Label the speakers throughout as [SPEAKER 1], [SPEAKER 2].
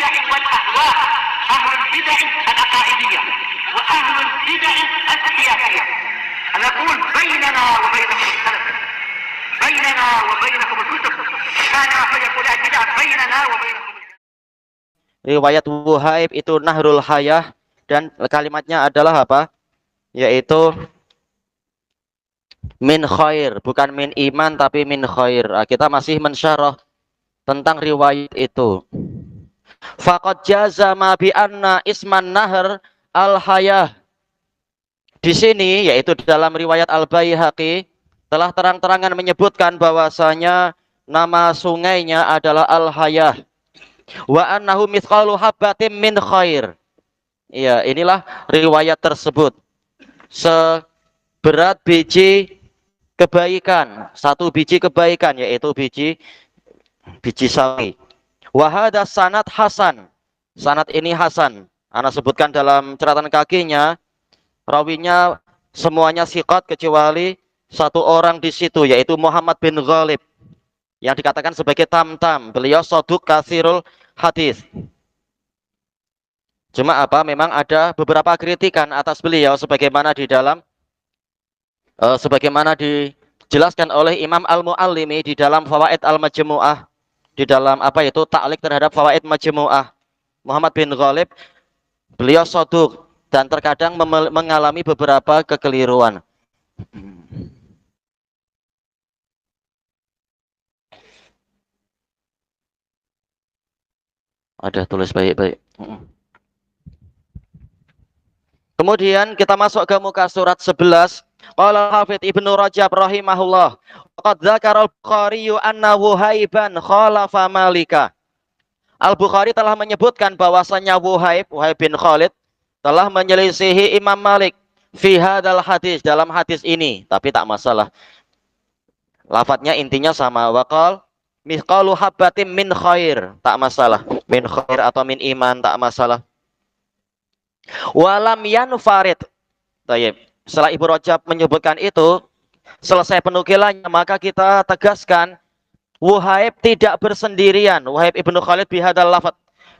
[SPEAKER 1] البدع والأهواء، أهل البدع العقائدية وأهل البدع السياسية. نقول بيننا وبينكم السلف، بيننا وبينكم الكتب، كان فيقول البدع بيننا وبينكم.
[SPEAKER 2] Riwayat Wuhaib itu Nahrul Hayah dan kalimatnya adalah apa? Yaitu min khair, bukan min iman tapi min khair. Kita masih mensyarah tentang riwayat itu. Faqad jazama bi anna isman nahr al hayah. Di sini yaitu dalam riwayat Al-Baihaqi telah terang-terangan menyebutkan bahwasanya nama sungainya adalah Al Hayah. Wa annahu mithqalu habbatin min khair. Ya, inilah riwayat tersebut. Seberat biji kebaikan, satu biji kebaikan yaitu biji sawi. Wa hadza sanad hasan. Sanad ini hasan. Ana sebutkan dalam catatan kakinya, rawinya semuanya siqat kecuali satu orang di situ yaitu Muhammad bin Ghalib yang dikatakan sebagai Tamtam. Beliau soduk katsirul hadis. Cuma apa? Memang ada beberapa kritikan atas beliau sebagaimana dijelaskan oleh Imam Al-Muallimi di dalam Fawaid Al-Majmu'ah, di dalam ta'liq terhadap Fawaid Majmu'ah. Muhammad bin Ghalib beliau soduk dan terkadang mengalami beberapa kekeliruan. Ada tulis baik-baik. Kemudian kita masuk ke muka surat 11. Qala Hafidz Ibnu Rajab rahimahullah, qad dzakara al-Bukhari anna Wuhaiban khalafa Malika. Al-Bukhari telah menyebutkan bahwasanya Wuhaib bin Khalid telah menyelisihi Imam Malik fi hadzal hadis, dalam hadis ini, tapi tak masalah. Lafadznya intinya sama, waqal mithqalu habbatin min khair, tak masalah. Min khair atau min iman, tak masalah. Walam yanfarid. Baik. Setelah Ibnu Rajab menyebutkan itu, selesai penukilannya, maka kita tegaskan Wuhaib tidak bersendirian. Wuhaib ibnu Khalid bihadal lafad,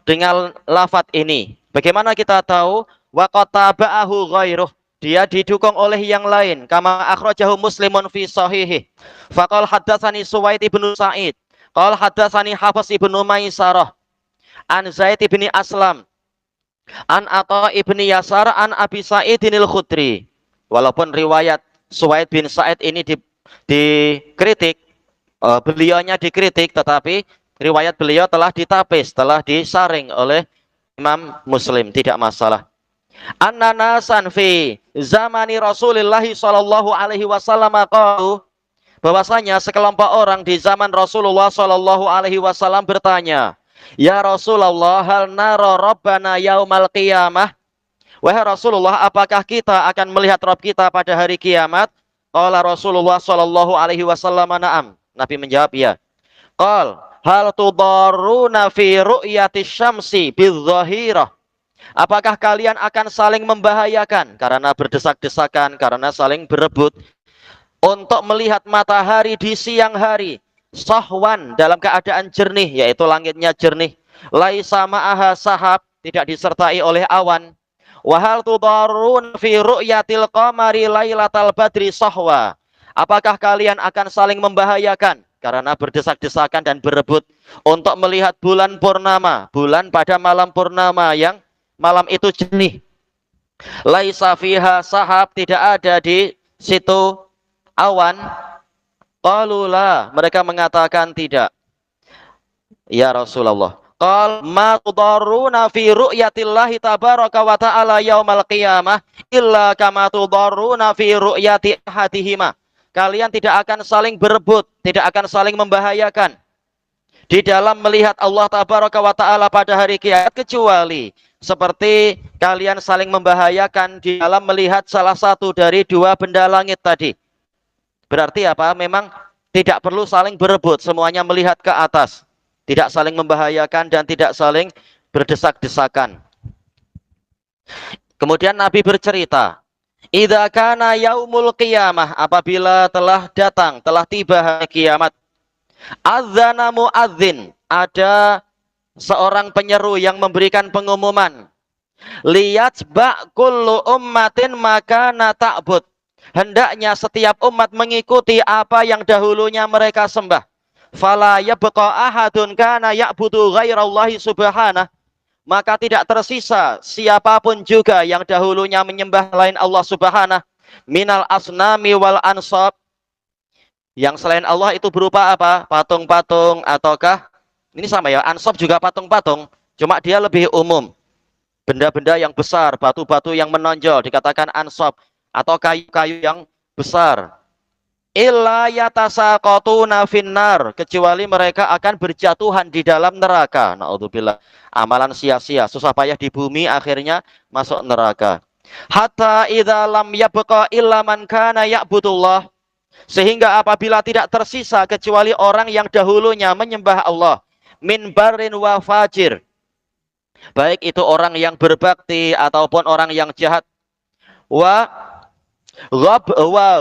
[SPEAKER 2] dengan lafad ini. Bagaimana kita tahu? Wa qataba'ahu ghairuh, dia didukung oleh yang lain. Kama akhrajahu Muslimun fi sahihi. Faqal haddatsani Suwaid ibnu Sa'id. Qal haddatsani Hafiz ibnu Maisarah. An Zaid ibni Aslam. An Atha ibni Yasar an Abi Sa'idinil Khudri. Walaupun riwayat Suwaid bin Sa'id ini dikritik, beliaunya dikritik, tetapi riwayat beliau telah ditapis, telah disaring oleh Imam Muslim, tidak masalah. Anna nasan fi zamani Rasulullah sallallahu alaihi wasallam qalu, bahwasanya sekelompok orang di zaman Rasulullah sallallahu alaihi wasallam bertanya, "Ya Rasulullah, hal nara rabbana yaumal qiyamah?" Wahai Rasulullah, apakah kita akan melihat Rabb kita pada hari kiamat? Qala Rasulullah sallallahu alaihi wasallam, "Na'am." Nabi menjawab, "Ya." Qal, "Hal tudarruna fi ru'yati syamsi bidzahirah?" Apakah kalian akan saling membahayakan karena berdesak-desakan, karena saling berebut untuk melihat matahari di siang hari, sahwan, dalam keadaan jernih, yaitu langitnya jernih, laisa ma'aha sahab, tidak disertai oleh awan. Wa hal tudarrun fi ru'yatil qamari lailatal badri sahwa? Apakah kalian akan saling membahayakan karena berdesak-desakan dan berebut untuk melihat bulan purnama, bulan pada malam purnama yang malam itu jernih, laisa fiha sahab, tidak ada di situ awan? Qalula, mereka mengatakan tidak. Ya Rasulullah. Qal ma tudarruna fi ru'yatillahi tabaraka wa ta'ala yaumal qiyamah illa kama tudarruna fi ru'yati ahadihima. Kalian tidak akan saling berebut, tidak akan saling membahayakan di dalam melihat Allah tabaraka wa ta'ala pada hari kiamat, kecuali seperti kalian saling membahayakan di dalam melihat salah satu dari dua benda langit tadi. Berarti apa? Memang tidak perlu saling berebut, semuanya melihat ke atas, tidak saling membahayakan dan tidak saling berdesak-desakan. Kemudian Nabi bercerita, idza kana yaumul qiyamah, apabila telah datang, telah tiba hari kiamat, adzana muadzin, ada seorang penyeru yang memberikan pengumuman. Liyatba kullu ummatin makana ta'bud. Hendaknya setiap umat mengikuti apa yang dahulunya mereka sembah. Fala yabqa ahadun kana ya'budu ghairallahi subhanah. Maka tidak tersisa siapapun juga yang dahulunya menyembah lain Allah subhanah. Minal asnami wal ansab. Yang selain Allah itu berupa apa? Patung-patung ataukah? Ini sama ya, ansab juga patung-patung. Cuma dia lebih umum. Benda-benda yang besar, batu-batu yang menonjol dikatakan ansab, atau kayu-kayu yang besar. Illa yatasaqatuna finnar, kecuali mereka akan berjatuhan di dalam neraka. Naudzubillah. Amalan sia-sia, susah payah di bumi, akhirnya masuk neraka. Hatta idza lam yabqa illa man kana ya'budullah, sehingga apabila tidak tersisa kecuali orang yang dahulunya menyembah Allah, min barin wa fajir, baik itu orang yang berbakti ataupun orang yang jahat, wa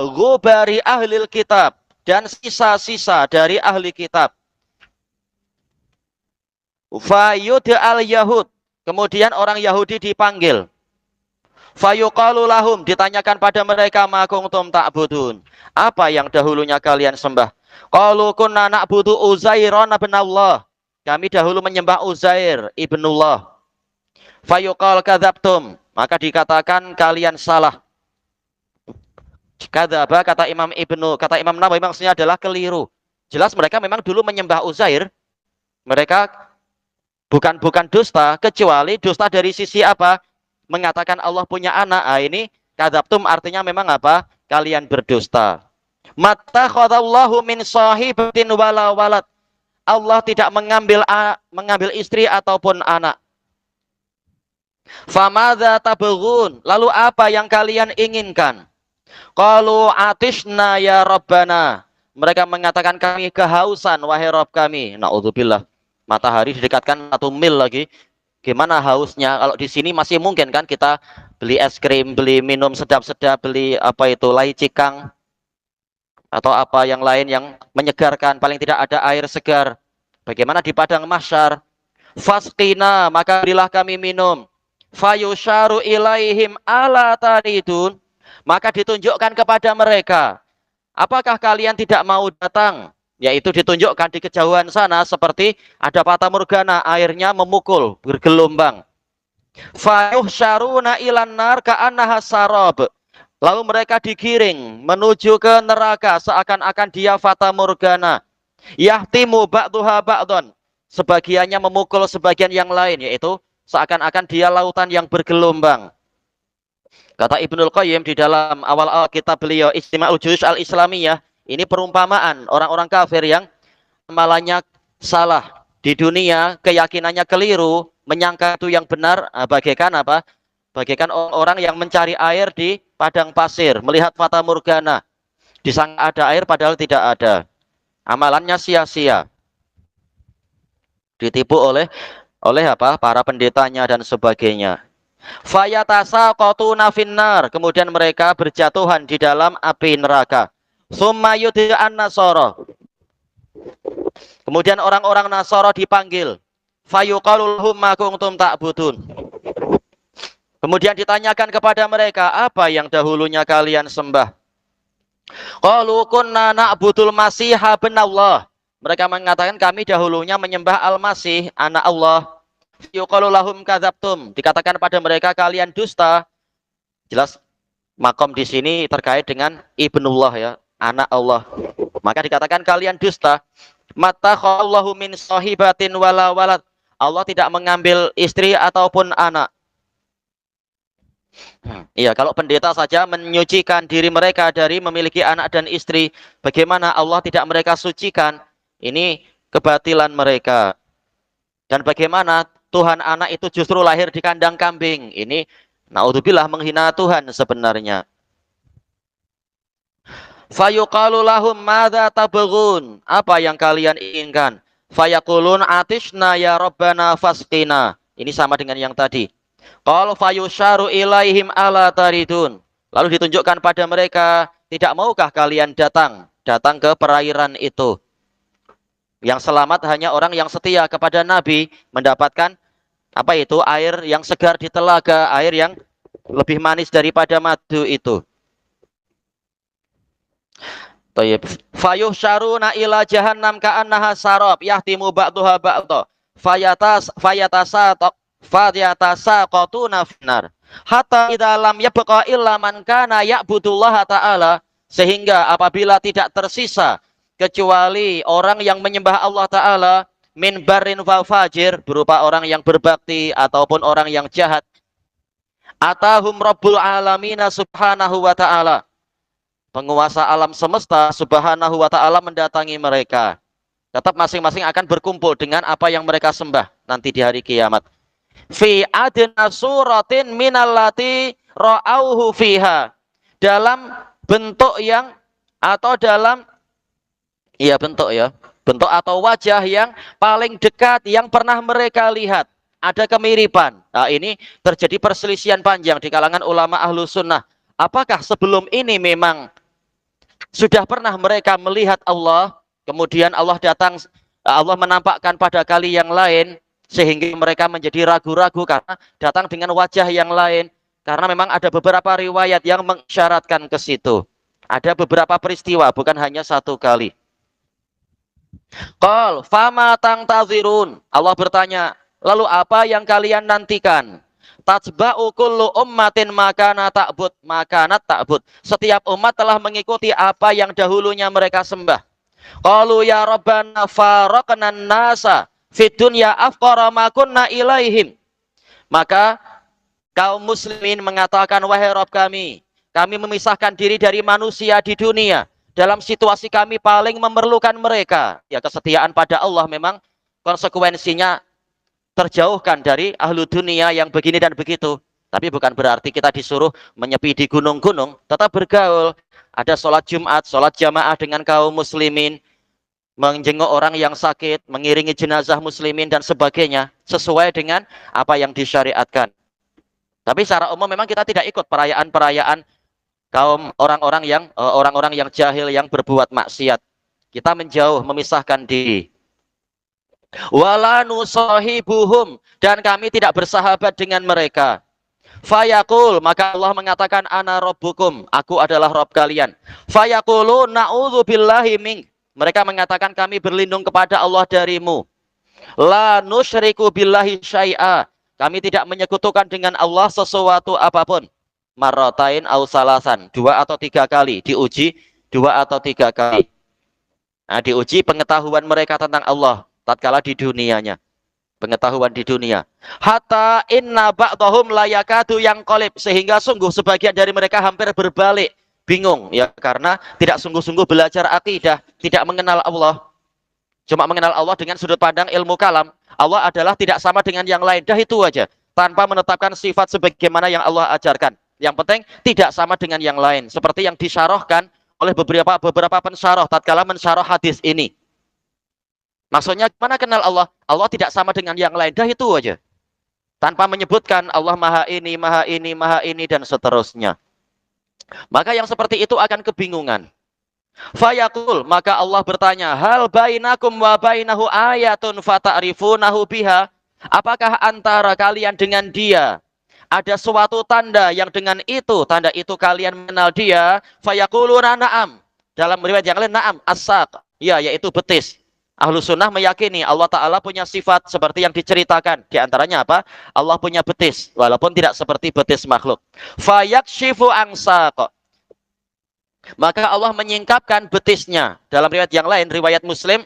[SPEAKER 2] ghubari ahlil kitab, dan sisa-sisa dari ahli kitab, fayud al yahud, kemudian orang Yahudi dipanggil, fayuqalu lahum, ditanyakan pada mereka, ma kuntum ta'budun, apa yang dahulunya kalian sembah? Qalu kunna na'budu Uzairan ibn Allah, kami dahulu menyembah Uzair ibnullah. Fayuqal kadzabtum, maka dikatakan kalian salah. Kadzaba, kata Imam Nawawi, maksudnya adalah keliru. Jelas mereka memang dulu menyembah Uzair. Mereka bukan dusta, kecuali dusta dari sisi apa? Mengatakan Allah punya anak. Ah, ini kadzabtum artinya memang apa? Kalian berdusta. Mattakhadallahu min sahibatin wala walad. Allah tidak mengambil istri ataupun anak. Famadza tabghun, lalu apa yang kalian inginkan? Qalu atishna ya Rabbana, mereka mengatakan kami kehausan wahai Rabb kami. Naudzubillah. Matahari didekatkan 1 mil lagi. Gimana hausnya? Kalau di sini masih mungkin kan kita beli es krim, beli minum sedap-sedap, beli apa itu, lai cikang atau apa yang lain yang menyegarkan, paling tidak ada air segar. Bagaimana di padang mahsyar? Fasqina, maka berilah kami minum. Fayusharu ilaihim ala taridun, maka ditunjukkan kepada mereka, apakah kalian tidak mau datang? Yaitu ditunjukkan di kejauhan sana seperti ada fata morgana, airnya memukul bergelombang. Fayuhsyaruna ilan nar ka'annaha sarab, lalu mereka digiring menuju ke neraka seakan-akan dia fata morgana. Yahtimu ba'duha ba'don, sebagiannya memukul sebagian yang lain, yaitu seakan-akan dia lautan yang bergelombang. Kata Ibnul Qayyim di dalam awal kitab beliau Istima'ul Juyush al-Islamiyah, ini perumpamaan orang-orang kafir yang amalannya salah di dunia, keyakinannya keliru, menyangka itu yang benar, bagaikan apa? Bagaikan orang yang mencari air di padang pasir, melihat fata morgana, disangka ada air padahal tidak ada. Amalannya sia-sia, ditipu oleh apa? Para pendetanya dan sebagainya. Fayatasaqatuna finnar, kemudian mereka berjatuhan di dalam api neraka. Summa yud'an nasara, kemudian orang-orang Nasara dipanggil. Fayuqalu lahum ma kuntum ta'budun, kemudian ditanyakan kepada mereka, apa yang dahulunya kalian sembah? Qalu kunna na'budul masiha bin Allah, mereka mengatakan kami dahulunya menyembah Al-Masih, anak Allah. Yuqalu lahum kadzabtum, dikatakan pada mereka kalian dusta. Jelas makom di sini terkait dengan ibnullah ya, anak Allah. Maka dikatakan kalian dusta. Matakhallahu min sahibatin wala walad, Allah tidak mengambil istri ataupun anak. Iya, kalau pendeta saja menyucikan diri mereka dari memiliki anak dan istri, bagaimana Allah tidak mereka sucikan? Ini kebatilan mereka. Dan bagaimana Tuhan anak itu justru lahir di kandang kambing? Ini naudzubillah menghina Tuhan sebenarnya. Fayuqalu lahum madza tabghun, apa yang kalian inginkan? Fayaqulun atishna ya Rabbana fasqina. Ini sama dengan yang tadi. Qal fayusharu ilaihim ala taridun, lalu ditunjukkan pada mereka, tidak maukah kalian datang ke perairan itu? Yang selamat hanya orang yang setia kepada Nabi, mendapatkan apa itu, air yang segar di telaga, air yang lebih manis daripada madu itu. Tayyib. Fayuh syaruna ila jahannam ka'annaha sarab yahtimu ba'duha ba'dha fayatasaqatuna finnar hatta idza lam yabqa illa man kana ya'budullaha ta'ala, sehingga apabila tidak tersisa kecuali orang yang menyembah Allah Ta'ala, min barin wa fajir, berupa orang yang berbakti ataupun orang yang jahat, atahum rabbul alamina subhanahu wa ta'ala, penguasa alam semesta subhanahu wa ta'ala mendatangi mereka. Tetap masing-masing akan berkumpul dengan apa yang mereka sembah nanti di hari kiamat. Fi adna suratin minallati ra'auhu fiha, dalam bentuk yang atau dalam bentuk atau wajah yang paling dekat yang pernah mereka lihat. Ada kemiripan. Nah, ini terjadi perselisihan panjang di kalangan ulama ahlu sunnah. Apakah sebelum ini memang sudah pernah mereka melihat Allah, kemudian Allah menampakkan pada kali yang lain, sehingga mereka menjadi ragu-ragu karena datang dengan wajah yang lain. Karena memang ada beberapa riwayat yang mengisyaratkan ke situ. Ada beberapa peristiwa, bukan hanya satu kali. Qal fama tangtazirun, Allah bertanya, lalu apa yang kalian nantikan? Tatba'u kullu ummatin makanat ta'bud. Setiap umat telah mengikuti apa yang dahulunya mereka sembah. Qalu ya rabbana faraqna nasa fid dunya afqara ma kunna ilaihim. Maka kaum muslimin mengatakan, wahai Rabb kami memisahkan diri dari manusia di dunia dalam situasi kami paling memerlukan mereka. Ya, kesetiaan pada Allah memang konsekuensinya terjauhkan dari ahlu dunia yang begini dan begitu. Tapi bukan berarti kita disuruh menyepi di gunung-gunung, tetap bergaul. Ada sholat Jumat, sholat jamaah dengan kaum muslimin, menjenguk orang yang sakit, mengiringi jenazah muslimin dan sebagainya, sesuai dengan apa yang disyariatkan. Tapi secara umum memang kita tidak ikut perayaan-perayaan kaum orang-orang yang jahil yang berbuat maksiat. Kita menjauh, memisahkan diri. Wala nusahibuhum, dan kami tidak bersahabat dengan mereka. Fayaqul, maka Allah mengatakan, ana rabbukum, aku adalah Rabb kalian. Fayaqulu na'udzu billahi mink, mereka mengatakan kami berlindung kepada Allah darimu. La nusyriku billahi syai'a, kami tidak menyekutukan dengan Allah sesuatu apapun. Marratain au salasan, 2 atau 3 kali, diuji 2 atau 3 kali. Nah, diuji pengetahuan mereka tentang Allah tatkala di dunianya, pengetahuan di dunia. Hatta inna ba'dahum la yakadu yang qalib, sehingga sungguh sebagian dari mereka hampir berbalik, bingung ya, karena tidak sungguh-sungguh belajar akidah, tidak mengenal Allah. Cuma mengenal Allah dengan sudut pandang ilmu kalam. Allah adalah tidak sama dengan yang lain, dah itu aja, tanpa menetapkan sifat sebagaimana yang Allah ajarkan. Yang penting tidak sama dengan yang lain, seperti yang disyarahkan oleh beberapa pensyarah tatkala mensyarah hadis ini. Maksudnya mana kenal Allah? Allah tidak sama dengan yang lain, dah itu aja, tanpa menyebutkan Allah maha ini, maha ini, maha ini, dan seterusnya. Maka yang seperti itu akan kebingungan. Fayaqul, maka Allah bertanya, hal bainakum wa bainahu ayatun fata'rifunahu biha, apakah antara kalian dengan dia ada suatu tanda yang dengan tanda itu kalian mengenal dia? Fayaquluna na'am, dalam riwayat yang lain na'am as-saq, ya, yaitu betis. Ahlu sunnah meyakini Allah Ta'ala punya sifat seperti yang diceritakan. Di antaranya apa? Allah punya betis, walaupun tidak seperti betis makhluk. Fayakshifu ansaq, maka Allah menyingkapkan betisnya. Dalam riwayat yang lain, riwayat Muslim,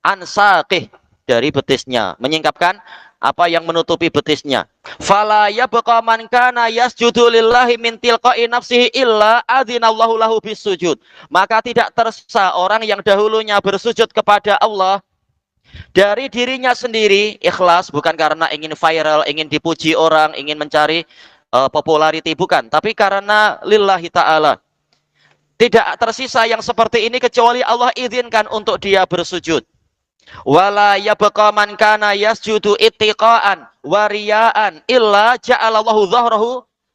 [SPEAKER 2] ansaqih, dari betisnya, menyingkapkan apa yang menutupi betisnya. Fala yabqa man kana yasjudu lillahi min tilqa'i nafsihi illa adzinallahu lahu bisujud. Maka tidak tersisa orang yang dahulunya bersujud kepada Allah dari dirinya sendiri, ikhlas, bukan karena ingin viral, ingin dipuji orang, ingin mencari popularity, bukan, tapi karena lillahi ta'ala. Tidak tersisa yang seperti ini kecuali Allah izinkan untuk dia bersujud. Wala yabqa man kana yasjudu ittiqaan wa riyaan illa ja'alallahu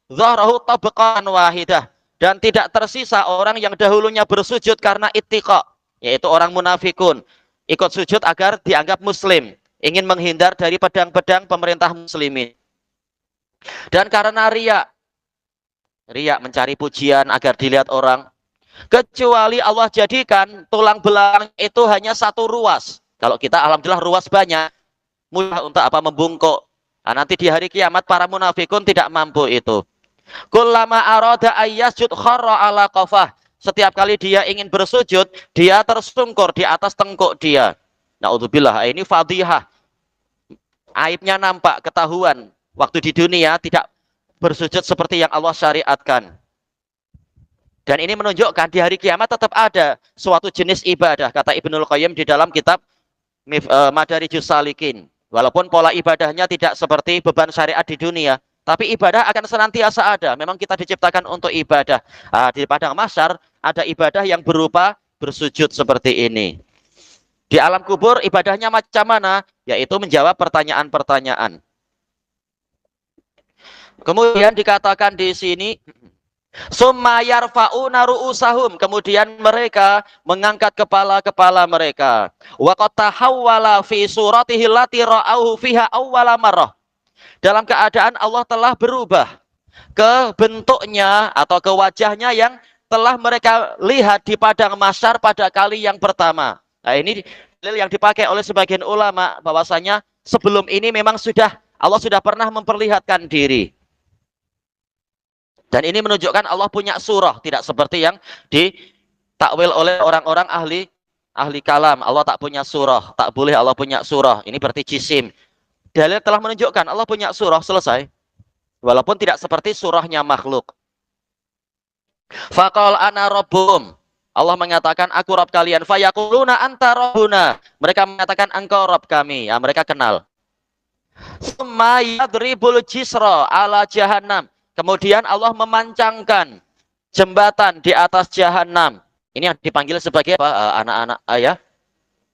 [SPEAKER 2] dhahrahu tabqan wahidah. Dan tidak tersisa orang yang dahulunya bersujud karena ittiqa, yaitu orang munafikun, ikut sujud agar dianggap muslim, ingin menghindar dari pedang-pedang pemerintah muslimin. Dan karena riya mencari pujian agar dilihat orang, kecuali Allah jadikan tulang belakang itu hanya satu ruas. Kalau kita alhamdulillah ruas banyak, mudah untuk apa? Membungkuk. Nah, nanti di hari kiamat para munafikun tidak mampu itu. Kullama arada ayyasjud kharra ala qafah. Setiap kali dia ingin bersujud, dia tersungkur di atas tengkuk dia. Naudzubillah, ini fadhihah. Aibnya nampak, ketahuan. Waktu di dunia tidak bersujud seperti yang Allah syariatkan. Dan ini menunjukkan di hari kiamat tetap ada suatu jenis ibadah. Kata Ibnul Qayyim di dalam kitab Madarijus Salikin. Walaupun pola ibadahnya tidak seperti beban syariat di dunia, tapi ibadah akan senantiasa ada. Memang kita diciptakan untuk ibadah. Di padang mahsyar ada ibadah yang berupa bersujud seperti ini. Di alam kubur ibadahnya macam mana? Yaitu menjawab pertanyaan-pertanyaan. Kemudian dikatakan di sini, summa yarfa'una ru'usahum, kemudian mereka mengangkat kepala-kepala mereka. Wa qad tahawwala fi suratihi allati ra'auhu fiha awwala marrah. Dalam keadaan Allah telah berubah ke bentuknya atau ke wajahnya yang telah mereka lihat di padang mahsyar pada kali yang pertama. Nah, ini dalil yang dipakai oleh sebagian ulama bahwasanya sebelum ini memang Allah sudah pernah memperlihatkan diri. Dan ini menunjukkan Allah punya surah, tidak seperti yang ditakwil oleh orang-orang ahli kalam. Allah tak punya surah, tak boleh Allah punya surah. Ini berarti jisim. Dalil telah menunjukkan Allah punya surah, selesai. Walaupun tidak seperti surahnya makhluk. Faqal ana rabbuhum. Allah mengatakan aku Rabb kalian. Fayaquluna anta rabbuna. Mereka mengatakan engkau Rabb kami. Ya, mereka kenal. Summa yadribul jisra ala jahannam. Kemudian Allah memancangkan jembatan di atas jahanam. Ini yang dipanggil sebagai apa? Anak-anak ayah.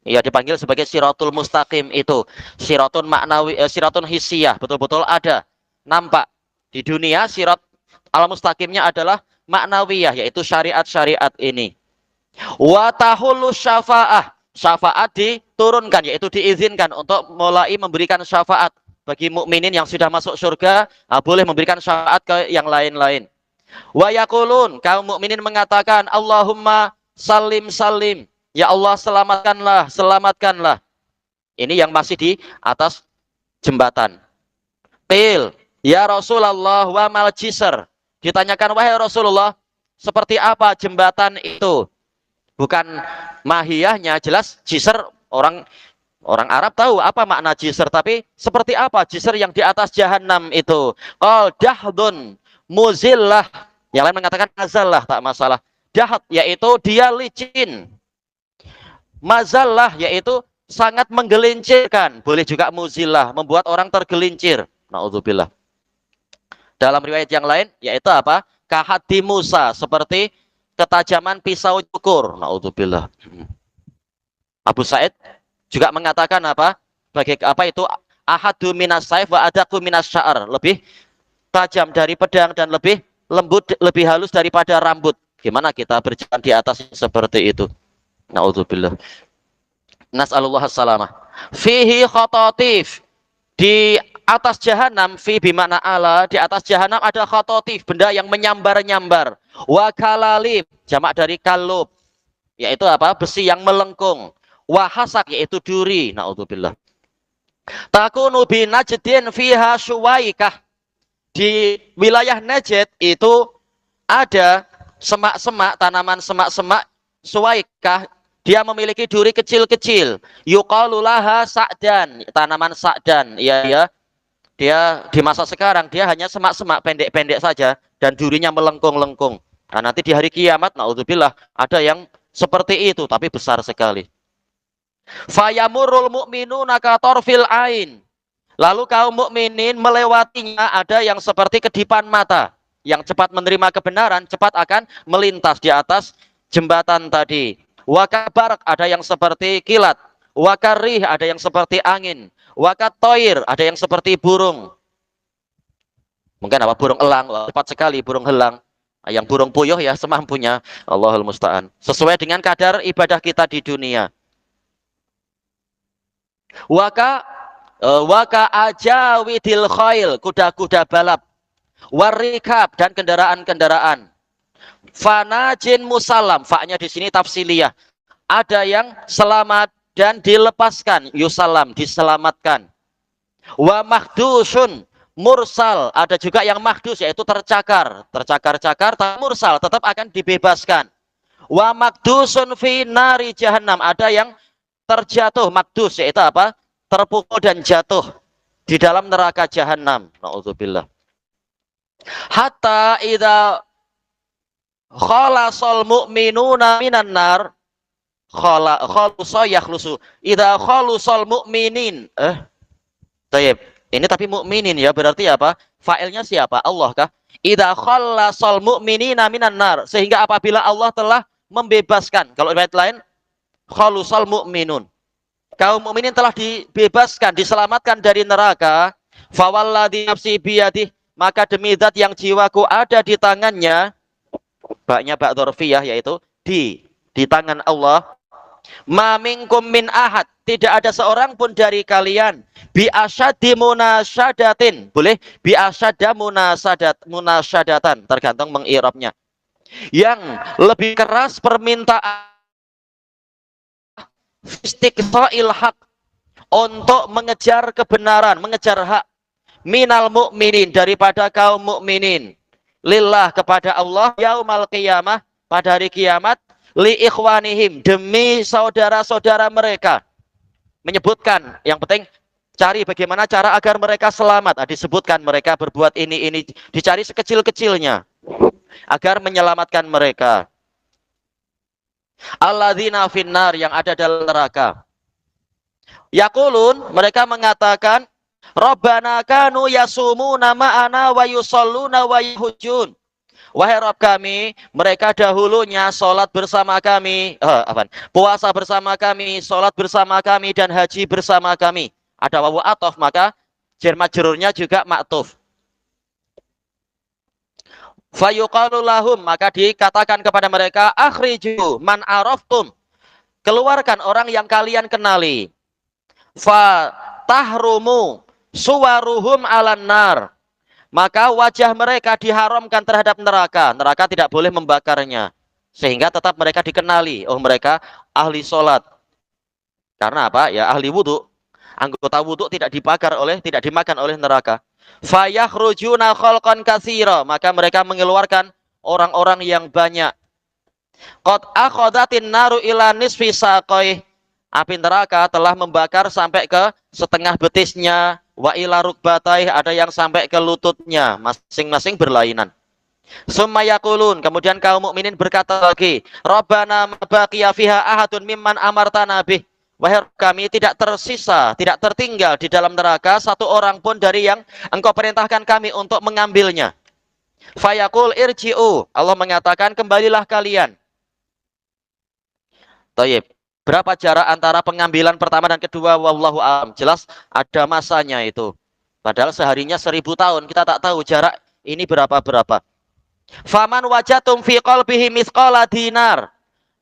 [SPEAKER 2] Ya, dipanggil sebagai siratul mustaqim itu. Siratun maknawi, siratun hissiyah. Betul-betul ada. Nampak. Di dunia sirat al-mustaqimnya adalah maknawiyah, yaitu syariat-syariat ini. Wa tahullu syafa'ah. Syafaat diturunkan, yaitu diizinkan untuk mulai memberikan syafaat. Bagi mukminin yang sudah masuk surga, boleh memberikan syafaat ke yang lain-lain. Wa yaqulun, kaum mukminin mengatakan, Allahumma salim salim. Ya Allah, selamatkanlah, selamatkanlah. Ini yang masih di atas jembatan. Qil, ya Rasulullah wa mal jisr. Ditanyakan, wahai Rasulullah, seperti apa jembatan itu? Bukan mahiyahnya, jelas jisr orang Arab tahu apa makna jisr, tapi seperti apa jisr yang di atas jahanam itu? Qal dahdun muzillah. Yang lain mengatakan azallah, tak masalah. Dahd yaitu dia licin. Mazallah yaitu sangat menggelincirkan. Boleh juga muzillah, membuat orang tergelincir. Na'udzubillah. Dalam riwayat yang lain yaitu apa? Kahati Musa, seperti ketajaman pisau cukur. Na'udzubillah. Abu Sa'id juga mengatakan apa? Bagi apa itu? Ahadu minas saif wa adaku minas sya'ar. Lebih tajam dari pedang dan lebih lembut, lebih halus daripada rambut. Gimana kita berjalan di atas seperti itu? Na'udzubillah. Nas'alullah as-salamah. Fihi khototif. Di atas jahanam, fi bimana ala, di atas jahanam ada khototif, benda yang menyambar-nyambar. Wa kalalib, jamak dari kalub, yaitu apa? Besi yang melengkung. Wa hasak, yaitu duri. Na'udzubillah. Takunu bi Najdin fiha syuwaikah. Di wilayah Najd itu ada semak-semak, tanaman semak-semak suwaikah. Dia memiliki duri kecil-kecil. Yuqalu laha sa'dan, tanaman sa'dan. Ya. Dia di masa sekarang dia hanya semak-semak pendek-pendek saja dan durinya melengkung-lengkung. Nah, nanti di hari kiamat, naudzubillah, ada yang seperti itu tapi besar sekali. Fayamurul mu'minuna ka tarfil ain. Lalu kaum mukminin melewatinya, ada yang seperti kedipan mata. Yang cepat menerima kebenaran, cepat akan melintas di atas jembatan tadi. Wakabarak, ada yang seperti kilat. Wakarih, ada yang seperti angin. Wakatoir, ada yang seperti burung. Mungkin apa? Burung elang. Cepat sekali burung elang. Yang burung puyuh ya semampunya. Allahul musta'an. Sesuai dengan kadar ibadah kita di dunia. Waka waka ajawidil khail, kuda-kuda balap, warikab dan kendaraan-kendaraan. Fanajin musalam, faknya di sini tafsiliyah. Ada yang selamat dan dilepaskan, yusalam, diselamatkan. Wa mahdusun mursal, ada juga yang mahdus yaitu tercakar-cakar, mursal tetap akan dibebaskan. Wa makdusun fi nari jahannam, ada yang terjatuh, makdus yaitu apa? Terpukul dan jatuh di dalam neraka jahanam. Nauzubillah. Hatta idza khalasal mu'minuna minan nar, khalusa yakhlusu, idza khalusal mu'minin. Tayyib. Ini tapi mukminin ya, berarti apa? Fa'ilnya siapa? Allah kah? Idza khalasal mu'minina minan nar, sehingga apabila Allah telah membebaskan. Kalau ayat lain khalusal mu'minun, kaum mukminin telah dibebaskan, diselamatkan dari neraka. Fawalladzi nafsi biyadih, maka demi zat yang jiwaku ada di tangannya. Baknya bak dzarfiyah, yaitu di tangan Allah. Ma minkum min ahad, tidak ada seorang pun dari kalian, bi asyaddi munasyadatin, boleh bi asyadda munasyadatan, tergantung mengirabnya, yang lebih keras permintaan istiqsa'il haq, untuk mengejar kebenaran, mengejar hak, minal mukminin, daripada kaum mukminin, lillah, kepada Allah, yaumal qiyamah, pada hari kiamat, li ikhwanihim, demi saudara-saudara mereka. Menyebutkan yang penting cari bagaimana cara agar mereka selamat. Disebutkan mereka berbuat ini, dicari sekecil-kecilnya agar menyelamatkan mereka. Alladzina finnar, yang ada dalam neraka. Yaqulun, mereka mengatakan, Rabbana kanu yasumuna ma'ana wa yusalluna wa yuhujjun. Wahai Rabb kami, mereka dahulunya sholat bersama kami, puasa bersama kami, sholat bersama kami, dan haji bersama kami. Ada wawu atof, maka jar majrurnya juga ma'tuf. Fayuqalu lahum, maka dikatakan kepada mereka, akhriju man araftum, keluarkan orang yang kalian kenali. Fa tahrumu suwaruhum alan nar, maka wajah mereka diharamkan terhadap neraka. Neraka tidak boleh membakarnya, sehingga tetap mereka dikenali. Oh, mereka ahli sholat. Karena apa? Ya ahli wudhu. Anggota wudhu tidak dimakan oleh neraka. Fayakhrujuna khalqan katsira, maka mereka mengeluarkan orang-orang yang banyak. Qad akhadatin naru ila nisfi saqai, api neraka telah membakar sampai ke setengah betisnya. Wa ila rukbatai, ada yang sampai ke lututnya, masing-masing berlainan. Summa yaqulun, kemudian kaum mukminin berkata lagi, Rabbana ma baqiya fiha ahadun mimman amartana bih, wahai kami, tidak tersisa, tidak tertinggal di dalam neraka satu orang pun dari yang engkau perintahkan kami untuk mengambilnya. Fayaqul irji'u, Allah mengatakan kembalilah kalian. Tayyib. Berapa jarak antara pengambilan pertama dan kedua? Wallahu a'lam. Jelas ada masanya itu. Padahal seharinya 1000 tahun. Kita tak tahu jarak ini berapa-berapa. Faman wajatum fi qalbihi mithqala dinar,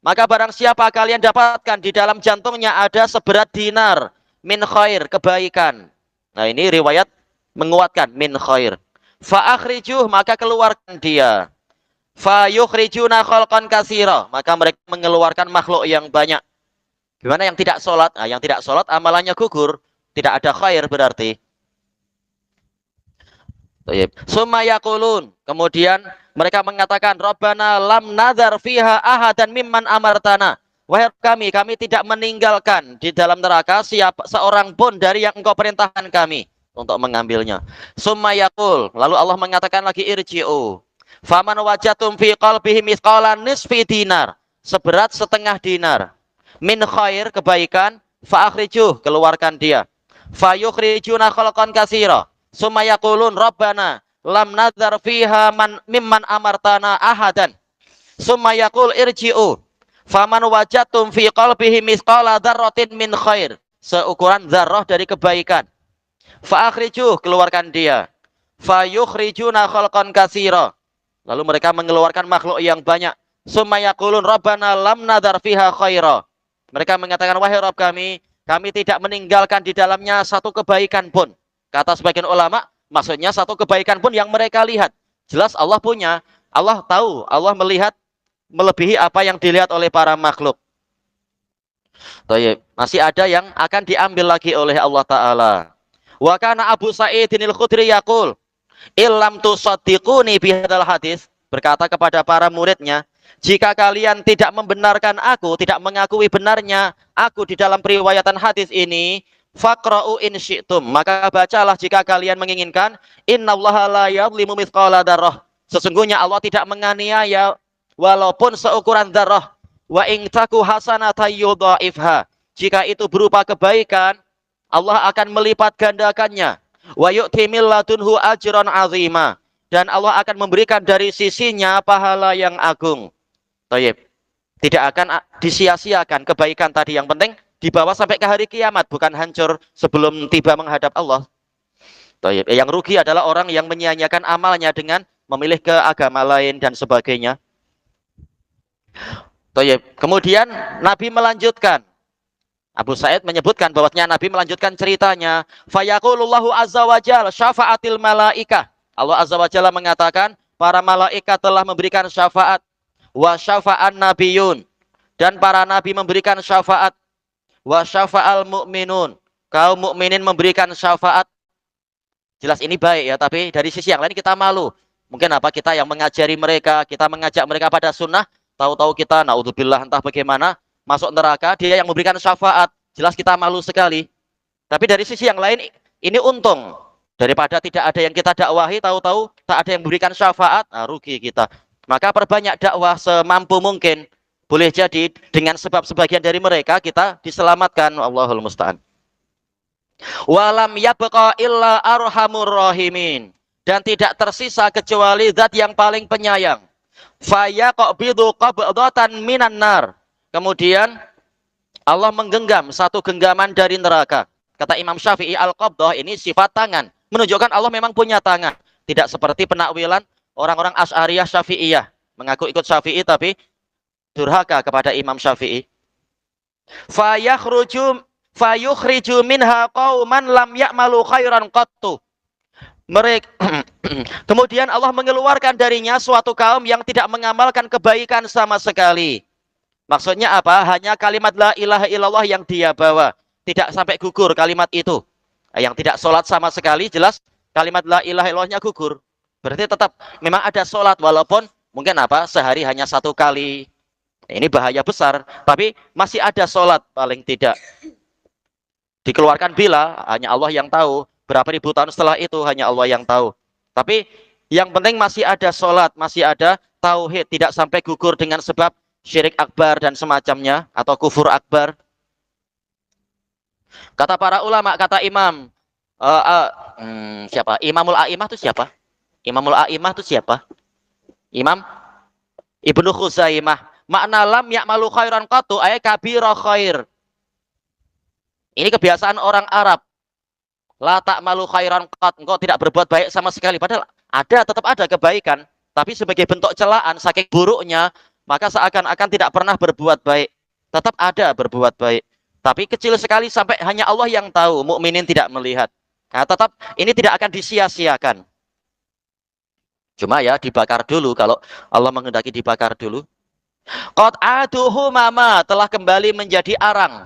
[SPEAKER 2] maka barang siapa kalian dapatkan di dalam jantungnya ada seberat dinar, min khair, kebaikan. Nah, ini riwayat menguatkan min khair. Fa akhrijuh, maka keluarkan dia. Fa yukhrijuna khalqan katsira, maka mereka mengeluarkan makhluk yang banyak. Gimana yang tidak sholat? Nah, yang tidak sholat amalannya gugur, tidak ada khair berarti. Summa yaqulun, kemudian mereka mengatakan, Rabbana lam nadhar fiha ahadan mimman amartana, wahai kami tidak meninggalkan di dalam neraka siapa seorang pun dari yang engkau perintahkan kami untuk mengambilnya. Summa yaqul, lalu Allah mengatakan lagi, irji'u faman wajatum fi qalbihi mithqala nisfi dinar, seberat setengah dinar, min khair, kebaikan, fa akhrijuh, keluarkan dia. Fa yukhrijuna khalqan katsira, summa yaqulun Rabbana lam nadzar fiha mimman amartana ahadan, summa yaqul irji'u faman wajatum fi qalbihi mithqala dzarratin min khair, seukuran dzarrah dari kebaikan, fa akhrijuh, keluarkan dia. Fa yukhrijuna khalqan katsira, lalu mereka mengeluarkan makhluk yang banyak. Summa yaqulun Rabbana lam nadzar fiha khaira, mereka mengatakan, wahai Rabb kami Kami tidak meninggalkan di dalamnya satu kebaikan pun. Kata sebagian ulama, maksudnya satu kebaikan pun yang mereka lihat. Jelas Allah punya, Allah tahu, Allah melihat melebihi apa yang dilihat oleh para makhluk. Masih ada yang akan diambil lagi oleh Allah Ta'ala. Wa kana Abu Sa'idin al-Khudri yaqul, illam tusaddiquni bihadzal hadis, berkata kepada para muridnya, jika kalian tidak membenarkan aku, tidak mengakui benarnya aku di dalam periwayatan hadis ini, faqra'u in syi'tum, maka bacalah jika kalian menginginkan, innallaha la yadhlimu mithqala dzarrah, sesungguhnya Allah tidak menganiaya walaupun seukuran dzarrah, wa in taku hasanatan yudha'ifha, jika itu berupa kebaikan Allah akan melipat gandakannya, wa yu'ti min ladunhu ajran 'azima, dan Allah akan memberikan dari sisinya pahala yang agung. Tayyib. Tidak akan disia-siakan kebaikan tadi, yang penting dibawa sampai ke hari kiamat, bukan hancur sebelum tiba menghadap Allah. Tayyib. Yang rugi adalah orang yang menyia-nyiakan amalnya dengan memilih ke agama lain dan sebagainya. Tayyib. Kemudian Nabi melanjutkan, Abu Sa'id menyebutkan bahwasanya Nabi melanjutkan ceritanya, fayaqulullahu azza wa jalla syafa'atil malaikah, Allah azza wa jalla mengatakan para malaikat telah memberikan syafaat, wa syafa'an nabiyun, dan para nabi memberikan syafaat, wa syafa'al mu'minun, kaum mukminin memberikan syafaat. Jelas ini baik ya, tapi dari sisi yang lain kita malu. Mungkin apa, kita yang mengajari mereka, kita mengajak mereka pada sunnah, tahu-tahu kita naudzubillah entah bagaimana masuk neraka, dia yang memberikan syafaat. Jelas kita malu sekali. Tapi dari sisi yang lain ini untung, daripada tidak ada yang kita dakwahi, tahu-tahu tak ada yang memberikan syafaat, nah, rugi kita. Maka perbanyak dakwah semampu mungkin. Boleh jadi dengan sebab sebagian dari mereka kita diselamatkan. Allahul musta'an. Walam yabqa illa arhamur rahimin, dan tidak tersisa kecuali zat yang paling penyayang. Fayaqbidu qabdatan minan nar, kemudian Allah menggenggam satu genggaman dari neraka. Kata Imam Syafi'i, al-qabdah ini sifat tangan, menunjukkan Allah memang punya tangan. Tidak seperti penakwilan orang-orang Asy'ariyah Syafi'iyah, mengaku ikut Syafi'i tapi durhaka kepada Imam Syafi'i. Fayukhriju minha qauman lam ya'malu khairan qattu. Mereka kemudian Allah mengeluarkan darinya suatu kaum yang tidak mengamalkan kebaikan sama sekali. Maksudnya apa? Hanya kalimat la ilaha illallah yang dia bawa, tidak sampai gugur kalimat itu. Yang tidak sholat sama sekali, jelas kalimat la ilaha illallahnya gugur. Berarti tetap memang ada sholat, walaupun mungkin apa, sehari hanya satu kali. Ini bahaya besar, tapi masih ada sholat paling tidak. Dikeluarkan bila, hanya Allah yang tahu. Berapa ribu tahun setelah itu, hanya Allah yang tahu. Tapi yang penting masih ada sholat, masih ada tauhid, tidak sampai gugur dengan sebab syirik akbar dan semacamnya, atau kufur akbar. Kata para ulama, kata Imam, siapa? Imamul A'imah itu siapa? Imamul A'imah itu siapa? Imam Ibnu Khuzaimah. Makna lam ya'malu khairan qatu ay kabira khair. Ini kebiasaan orang Arab. La ta'malu khairan qat, engkau tidak berbuat baik sama sekali. Padahal tetap ada kebaikan, tapi sebagai bentuk celaan saking buruknya, maka seakan-akan tidak pernah berbuat baik. Tetap ada berbuat baik, tapi kecil sekali sampai hanya Allah yang tahu, mukminin tidak melihat. Nah, tetap ini tidak akan disia-siakan. Cuma ya dibakar dulu, kalau Allah menghendaki dibakar dulu. Qad aduhu mama, telah kembali menjadi arang.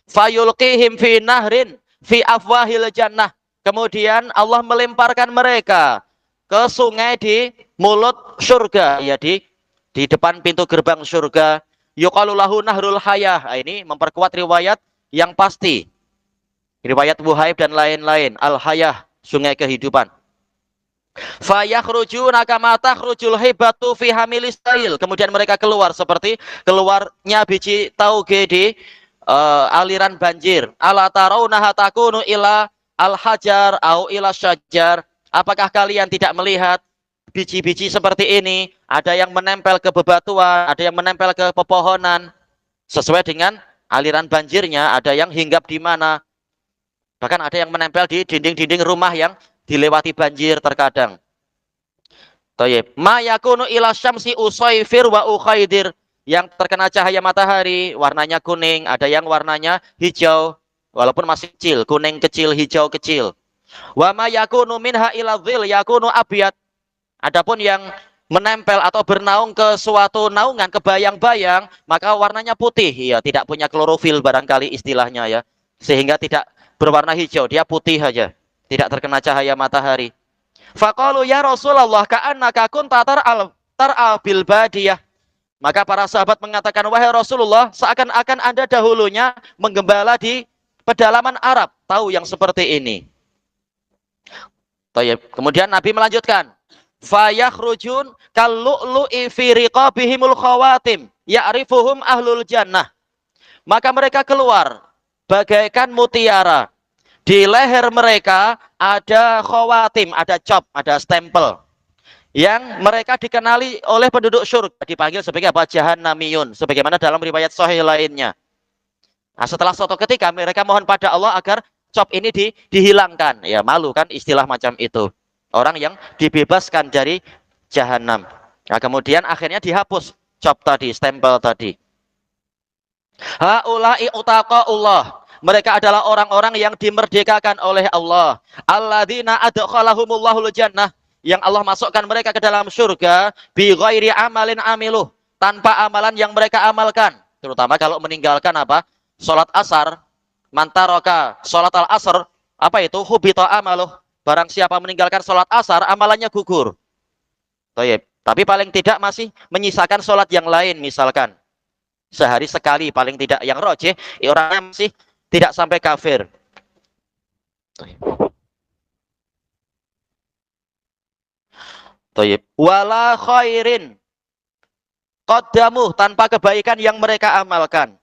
[SPEAKER 2] Fayulqihim fi nahrin fi afwahil jannah. Kemudian Allah melemparkan mereka ke sungai di mulut surga, ya di depan pintu gerbang surga. Yuqalu lahu nahrul hayah. Nah, ini memperkuat riwayat yang pasti. Riwayat Wuhaib dan lain-lain. Al-hayah, sungai kehidupan. Fayakhrujuna kama takhrujul hibatu fi hamilis tail. Kemudian mereka keluar seperti keluarnya biji tauge di aliran banjir. Ala tarawnaha takunu ila al-hajar au ila syajar. Apakah kalian tidak melihat biji-biji seperti ini? Ada yang menempel ke bebatuan, ada yang menempel ke pepohonan. Sesuai dengan aliran banjirnya, ada yang hinggap di mana. Bahkan ada yang menempel di dinding-dinding rumah yang dilewati banjir terkadang. Thayyib. Ma yakunu ila syamsi usaifir wa ukhaidir. Yang terkena cahaya matahari warnanya kuning, ada yang warnanya hijau. Walaupun masih kecil, kuning kecil, hijau kecil. Wa ma yakunu minha ila dhil yakunu abyad. Adapun yang menempel atau bernaung ke suatu naungan, ke bayang-bayang, maka warnanya putih. Ya, tidak punya klorofil barangkali istilahnya ya. Sehingga tidak berwarna hijau, dia putih saja. Tidak terkena cahaya matahari. Faqalu ya Rasulullah ka'annaka kunta tar'al bil badiyah. Maka para sahabat mengatakan, wahai Rasulullah, seakan-akan Anda dahulunya menggembala di pedalaman Arab. Tahu yang seperti ini. Kemudian Nabi melanjutkan, fayakhrujun kallu'lu'i fi riqabihimul khawatim ya'rifuhum ahlul jannah. Maka mereka keluar bagaikan mutiara. Di leher mereka ada khawatim, ada cap, ada stempel. Yang mereka dikenali oleh penduduk surga, dipanggil sebagai apa? Jahannamiyun, sebagaimana dalam riwayat sahih lainnya. Nah, setelah suatu ketika mereka mohon pada Allah agar cap ini dihilangkan. Ya, malu kan istilah macam itu. Orang yang dibebaskan dari jahanam. Nah, kemudian akhirnya dihapus cap tadi, stempel tadi. Haula'i utaqaullah. Mereka adalah orang-orang yang dimerdekakan oleh Allah. Alladzina adkhalahumullahul jannah. Yang Allah masukkan mereka ke dalam surga bi ghairi amalin amiluh, tanpa amalan yang mereka amalkan, terutama kalau meninggalkan apa? Salat asar, mantaroka salat al-asr, apa itu? Hubita amaluh. Barang siapa meninggalkan salat asar, amalannya gugur. Baik. Tapi paling tidak masih menyisakan salat yang lain, misalkan sehari sekali paling tidak, yang rojih orangnya masih tidak sampai kafir. Toyib. Wala khairin qaddamu, tanpa kebaikan yang mereka amalkan.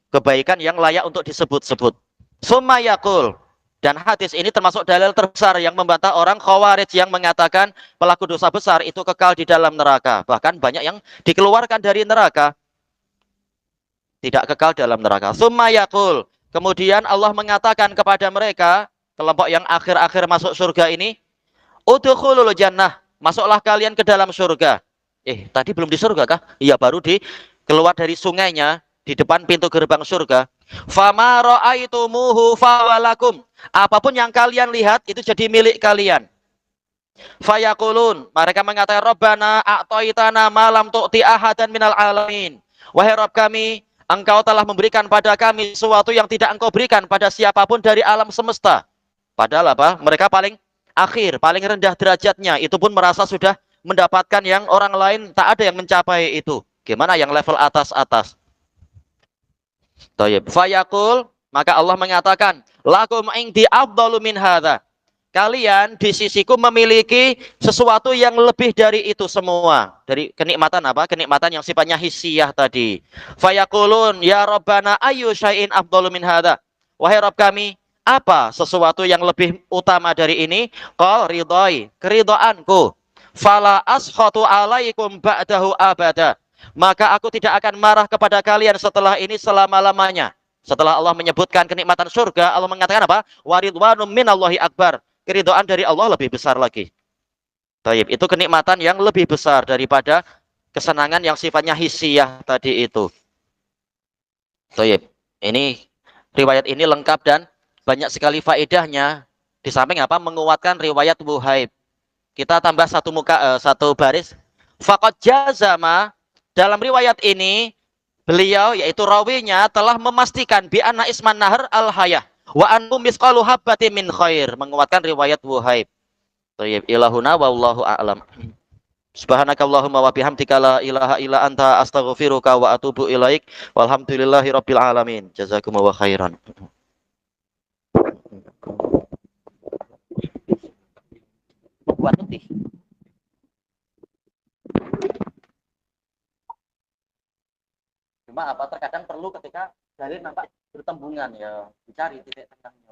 [SPEAKER 2] Kebaikan yang layak untuk disebut-sebut. Summa yaqul. Dan hadis ini termasuk dalil terbesar yang membantah orang Khawarij yang mengatakan pelaku dosa besar itu kekal di dalam neraka. Bahkan banyak yang dikeluarkan dari neraka. Tidak kekal dalam neraka. Summa yaqul. Kemudian Allah mengatakan kepada mereka, kelompok yang akhir-akhir masuk surga ini, udkhulul jannah, masuklah kalian ke dalam surga. Tadi belum di surga kah? Iya, baru di keluar dari sungainya, di depan pintu gerbang surga. Fama ra'aitumuhu fawalakum. Apapun yang kalian lihat itu jadi milik kalian. Fayaqulun, mereka mengatakan, Rabbana a'taitana ma lam tu'ti ahadan minal alamin. Wahai Rabb kami, Engkau telah memberikan pada kami sesuatu yang tidak Engkau berikan pada siapapun dari alam semesta. Padahal apa? Mereka paling akhir, paling rendah derajatnya, itu pun merasa sudah mendapatkan yang orang lain tak ada yang mencapai itu. Gimana yang level atas-atas? Tayyib. Fayaqul, maka Allah mengatakan, lakum indi afdalu min hadza. Kalian di sisiku memiliki sesuatu yang lebih dari itu semua. Dari kenikmatan apa? Kenikmatan yang sifatnya hissiyah tadi. Fayaqulun ya Rabbana ayyu syai'in afdalu min hadza. Wahai Rabb kami, apa sesuatu yang lebih utama dari ini? Qal ridhai, keridhaanku. Fala askhatu alaikum ba'dahu abada. Maka aku tidak akan marah kepada kalian setelah ini selama-lamanya. Setelah Allah menyebutkan kenikmatan surga, Allah mengatakan apa? Waridwanum minallahi akbar. Keridhaan dari Allah lebih besar lagi. Taib, itu kenikmatan yang lebih besar daripada kesenangan yang sifatnya hissiyah tadi itu. Taib, ini riwayat ini lengkap dan banyak sekali faedahnya. Di samping apa? Menguatkan riwayat Wuhaib. Kita tambah satu baris. Faqad jazama, dalam riwayat ini beliau yaitu rawinya telah memastikan bi anna isman nahar al-hayah wa annu misqalu habbatin min khair, menguatkan riwayat Wuhaib. Thayyib, ilahuna wallahu a'lam. Subhanakallahumma wa bihamdika la ilaha illa anta astaghfiruka wa atubu ilaik. Walhamdulillahi rabbil alamin. Jazakumullahu khairan. Buat putih. Cuma apa terkadang perlu ketika dalil nampak bertembungan ya, dicari titik tengahnya.